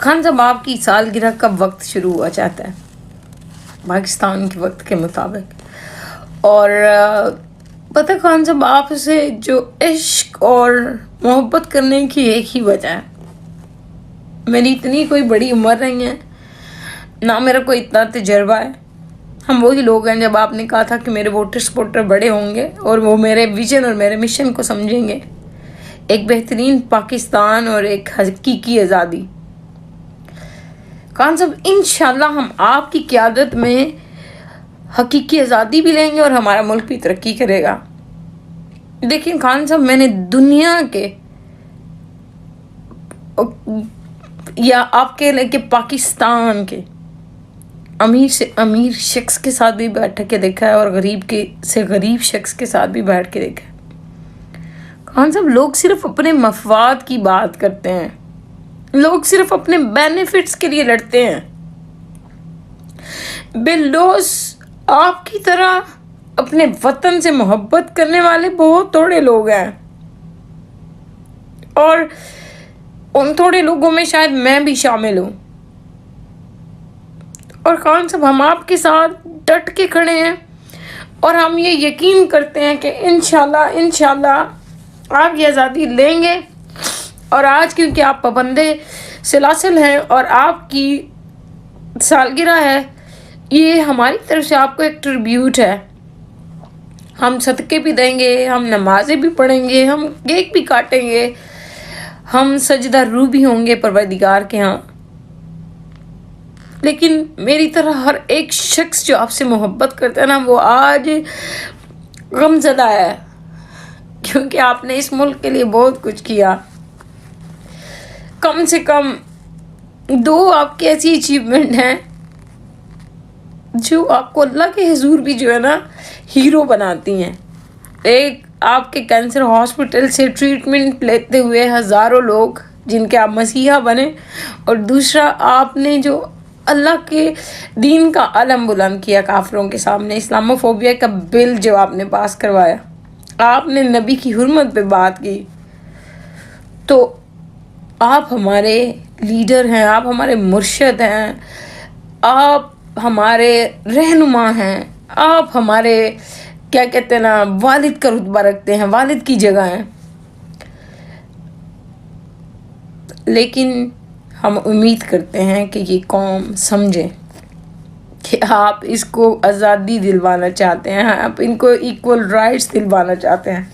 खान साहब, आपकी सालगिरह का वक्त शुरू हुआ चाहता है पाकिस्तान के वक्त के मुताबिक। और पता खान साहब, आपसे जो इश्क और मोहब्बत करने की एक ही वजह है, मेरी इतनी कोई बड़ी उम्र नहीं है, ना मेरा कोई इतना तजर्बा है। हम वही लोग हैं, जब आपने कहा था कि मेरे वोटर सपोर्टर बड़े होंगे और वो मेरे विजन और मेरे मिशन को समझेंगे, एक बेहतरीन पाकिस्तान और एक हकीकी आज़ादी। खान साहब, इंशाल्लाह हम आपकी क़यादत में हकीकी आज़ादी भी लेंगे और हमारा मुल्क भी तरक्की करेगा। देखिए खान साहब, मैंने दुनिया के या आप कह लें कि पाकिस्तान के अमीर से अमीर शख्स के साथ भी बैठ के देखा है और गरीब के से गरीब शख्स के साथ भी बैठ के देखा है। खान साहब, लोग सिर्फ अपने मफाद की बात करते हैं, लोग सिर्फ अपने बेनिफिट्स के लिए लड़ते हैं। बिल्डोस आपकी तरह अपने वतन से मोहब्बत करने वाले बहुत थोड़े लोग हैं, और उन थोड़े लोगों में शायद मैं भी शामिल हूँ। और खान साहब, हम आपके साथ डट के खड़े हैं और हम ये यकीन करते हैं कि इंशाल्लाह आप ये आज़ादी लेंगे। और आज क्योंकि आप पाबंदे सिलासिल हैं और आपकी सालगिरह है, ये हमारी तरफ से आपको एक ट्रिब्यूट है। हम सदक़े भी देंगे, हम नमाज़ें भी पढ़ेंगे, हम केक भी काटेंगे, हम सजदा रू भी होंगे परवरदिगार के यहाँ। लेकिन मेरी तरह हर एक शख्स जो आपसे मोहब्बत करता है ना, वो आज गमज़दा है, क्योंकि आपने इस मुल्क के लिए बहुत कुछ किया। कम से कम 2 आपकी ऐसी अचीवमेंट हैं जो आपको अल्लाह के हुजूर भी जो है ना हीरो बनाती हैं। एक, आपके कैंसर हॉस्पिटल से ट्रीटमेंट लेते हुए हज़ारों लोग जिनके आप मसीहा बने, और दूसरा आपने जो अल्लाह के दीन का अलम बुलंद किया काफिरों के सामने, इस्लामोफोबिया का बिल जो आपने पास करवाया, आपने नबी की हुर्मत पे बात की। तो आप हमारे लीडर हैं, आप हमारे मुर्शद हैं, आप हमारे रहनुमा हैं, आप हमारे क्या कहते हैं ना वालिद का रुतबा रखते हैं, वालिद की जगह हैं। लेकिन हम उम्मीद करते हैं कि ये कौम समझे कि आप इसको आज़ादी दिलवाना चाहते हैं, आप इनको इक्वल राइट्स दिलवाना चाहते हैं।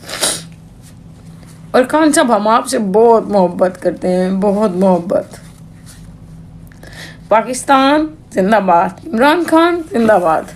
और खान साहब, हम आपसे बहुत मोहब्बत करते हैं, बहुत मोहब्बत। पाकिस्तान जिंदाबाद, इमरान खान जिंदाबाद।